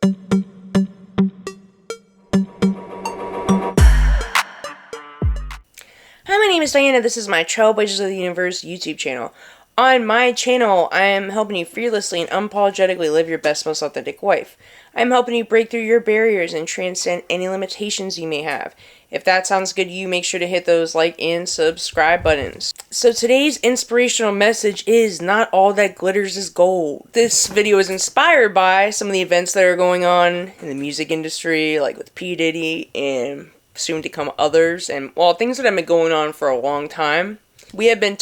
Hi, my name is Diana. This is my Trailblazers of the Universe YouTube channel. On my channel, I am helping you fearlessly and unapologetically live your best, most authentic life. I am helping you break through your barriers and transcend any limitations you may have. If that sounds good to you, make sure to hit those like and subscribe buttons. So today's inspirational message is not all that glitters is gold. This video is inspired by some of the events that are going on in the music industry, like with P. Diddy and soon to come others, and well, things that have been going on for a long time. We have been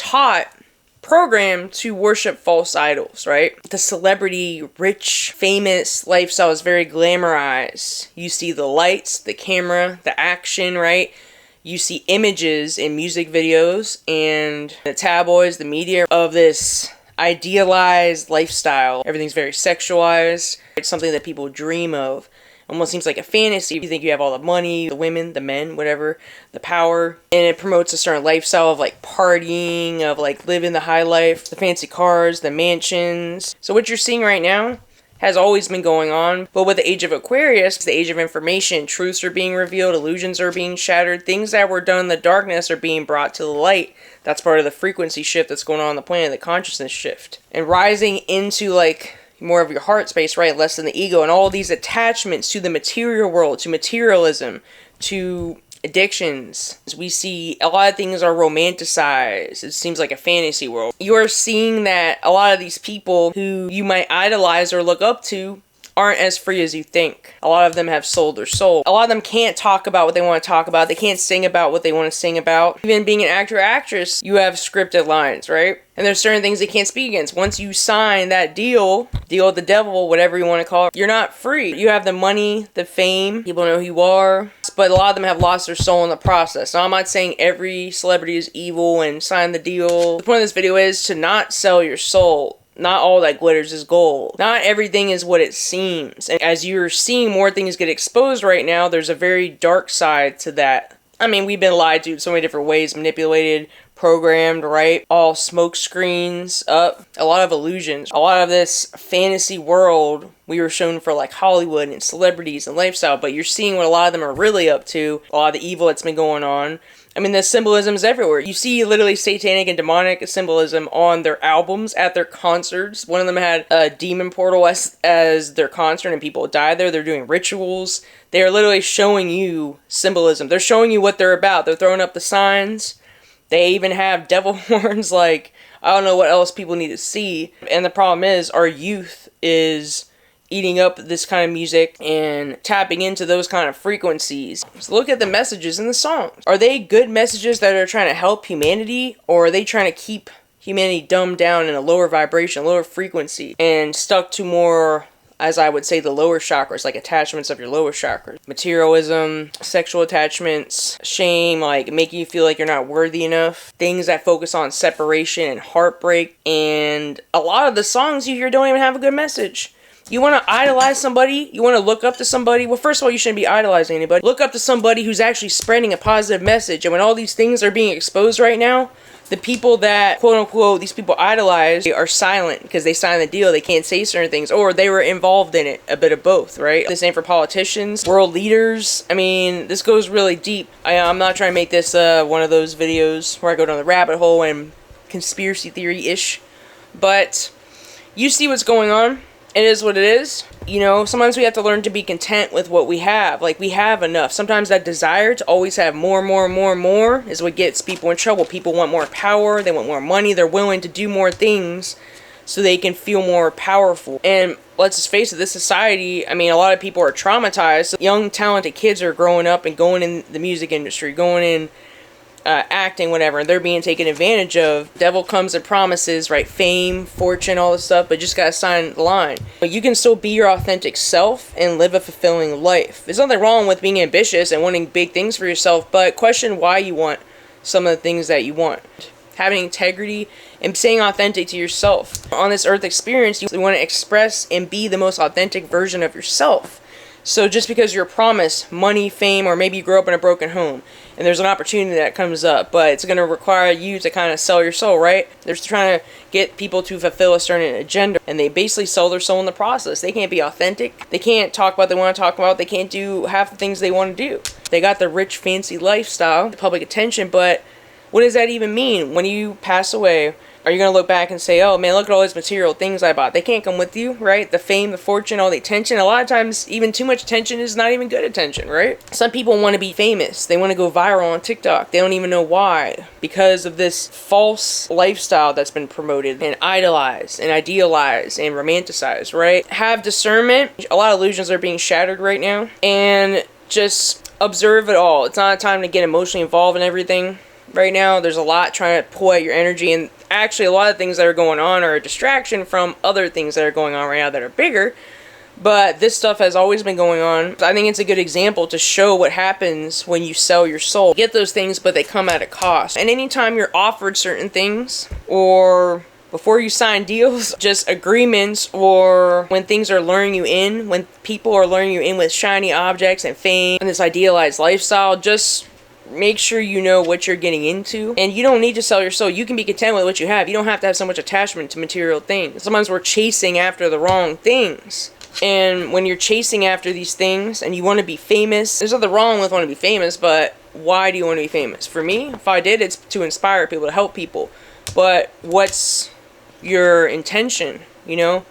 programmed to worship false idols, right? The celebrity, rich, famous lifestyle is very glamorized. You see the lights, the camera, the action, right? You see images in music videos and the tabloids, the media of this idealized lifestyle. Everything's very sexualized. It's something that people dream of. Almost seems like a fantasy. You think you have all the money, the women, the men, whatever, the power, and it promotes a certain lifestyle of like partying, of like living the high life, the fancy cars, the mansions. So what you're seeing right now has always been going on, but with the age of Aquarius, the age of information, truths are being revealed, illusions are being shattered, things that were done in the darkness are being brought to the light. That's part of the frequency shift that's going on the planet, the consciousness shift. And rising into like more of your heart space, right? Less than the ego, and all these attachments to the material world, to materialism, to addictions. We see a lot of things are romanticized. It seems like a fantasy world. You're seeing that a lot of these people who you might idolize or look up to aren't as free as you think. A lot of them have sold their soul. A lot of them can't talk about what they want to talk about. They can't sing about what they want to sing about. Even being an actor or actress, you have scripted lines, right? And there's certain things they can't speak against. Once you sign that deal with the devil, whatever you want to call it, you're not free. You have the money, the fame, people know who you are, but a lot of them have lost their soul in the process. Now, I'm not saying every celebrity is evil and sign the deal. The point of this video is to not sell your soul. Not all that glitters is gold. Not everything is what it seems. And as you're seeing more things get exposed right now, there's a very dark side to that. I mean, we've been lied to in so many different ways, manipulated, programmed, right? All smoke screens up, a lot of illusions. A lot of this fantasy world we were shown for like Hollywood and celebrities and lifestyle, but you're seeing what a lot of them are really up to, a lot of the evil that's been going on. I mean, the symbolism is everywhere. You see literally satanic and demonic symbolism on their albums, at their concerts. One of them had a demon portal as their concert and people died there. They're doing rituals. They are literally showing you symbolism. They're showing you what they're about. They're throwing up the signs. They even have devil horns. Like, I don't know what else people need to see. And the problem is our youth is eating up this kind of music and tapping into those kind of frequencies. So look at the messages in the songs. Are they good messages that are trying to help humanity, or are they trying to keep humanity dumbed down in a lower vibration, lower frequency, and stuck to more, as I would say, the lower chakras, like attachments of your lower chakras? Materialism, sexual attachments, shame, like making you feel like you're not worthy enough. Things that focus on separation and heartbreak. And a lot of the songs you hear don't even have a good message. You want to idolize somebody? You want to look up to somebody? Well, first of all, you shouldn't be idolizing anybody. Look up to somebody who's actually spreading a positive message. And when all these things are being exposed right now, the people that, quote unquote, these people idolize are silent because they signed the deal. They can't say certain things, or they were involved in it. A bit of both, right? The same for politicians, world leaders. I mean, this goes really deep. I'm not trying to make this one of those videos where I go down the rabbit hole and conspiracy theory-ish. But you see what's going on. It is what it is. You know, sometimes we have to learn to be content with what we have. Like, we have enough. Sometimes that desire to always have more is what gets people in trouble. People want more power. They want more money. They're willing to do more things so they can feel more powerful. And let's just face it, this society, I mean, a lot of people are traumatized. So young, talented kids are growing up and going in the music industry, going in acting, whatever, and they're being taken advantage of. Devil comes and promises, right? Fame, fortune, all this stuff, but just gotta sign the line. But you can still be your authentic self and live a fulfilling life. There's nothing wrong with being ambitious and wanting big things for yourself, but question why you want some of the things that you want. Having integrity and staying authentic to yourself. On this earth experience, you want to express and be the most authentic version of yourself. So just because you're promised money, fame, or maybe you grew up in a broken home and there's an opportunity that comes up, but it's going to require you to kind of sell your soul, right? They're trying to get people to fulfill a certain agenda, and they basically sell their soul in the process. They can't be authentic. They can't talk about what they want to talk about. They can't do half the things they want to do. They got the rich, fancy lifestyle, the public attention, but what does that even mean? When you pass away, are you going to look back and say, oh man, look at all these material things I bought? They can't come with you, right? The fame, the fortune, all the attention. A lot of times, even too much attention is not even good attention, right? Some people want to be famous. They want to go viral on TikTok. They don't even know why. Because of this false lifestyle that's been promoted and idolized and idealized and romanticized, right? Have discernment. A lot of illusions are being shattered right now. And just observe it all. It's not a time to get emotionally involved in everything. Right now, there's a lot trying to pull at your energy, and actually a lot of things that are going on are a distraction from other things that are going on right now that are bigger, but this stuff has always been going on. I think it's a good example to show what happens when you sell your soul. You get those things, but they come at a cost. And anytime you're offered certain things, or before you sign deals, just agreements, or when things are luring you in, when people are luring you in with shiny objects and fame and this idealized lifestyle, just make sure you know what you're getting into. And you don't need to sell your soul. You can be content with what you have. You don't have to have so much attachment to material things. Sometimes we're chasing after the wrong things. And when you're chasing after these things and you want to be famous, there's nothing wrong with wanting to be famous, but why do you want to be famous? For me, if I did, it's to inspire people, to help people. But what's your intention, you know?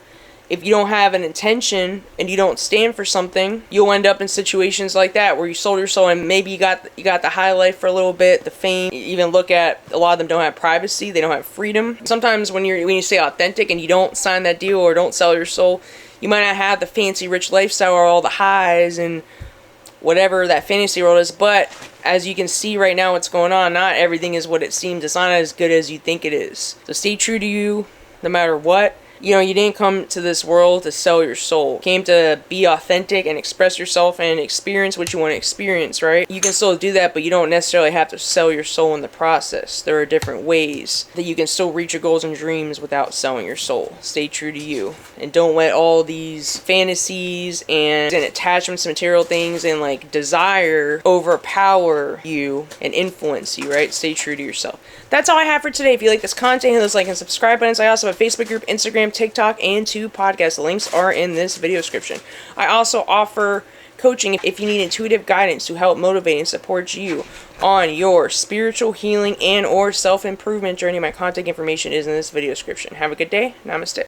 If you don't have an intention and you don't stand for something, you'll end up in situations like that where you sold your soul, and maybe you got the high life for a little bit, the fame. You even look at a lot of them don't have privacy, they don't have freedom. Sometimes when you stay authentic and you don't sign that deal or don't sell your soul, you might not have the fancy rich lifestyle or all the highs and whatever that fantasy world is, but as you can see right now what's going on, not everything is what it seems. It's not as good as you think it is. So stay true to you no matter what. You know, you didn't come to this world to sell your soul. You came to be authentic and express yourself and experience what you want to experience, right? You can still do that, but you don't necessarily have to sell your soul in the process. There are different ways that you can still reach your goals and dreams without selling your soul. Stay true to you. And don't let all these fantasies and attachments to material things and like desire overpower you and influence you, right? Stay true to yourself. That's all I have for today. If you like this content, hit those like and subscribe buttons. I also have a Facebook group, Instagram, TikTok, and 2 podcasts. The links are in this video description. I also offer coaching if you need intuitive guidance to help motivate and support you on your spiritual healing and or self-improvement journey. My contact information is in this video description. Have a good day. Namaste.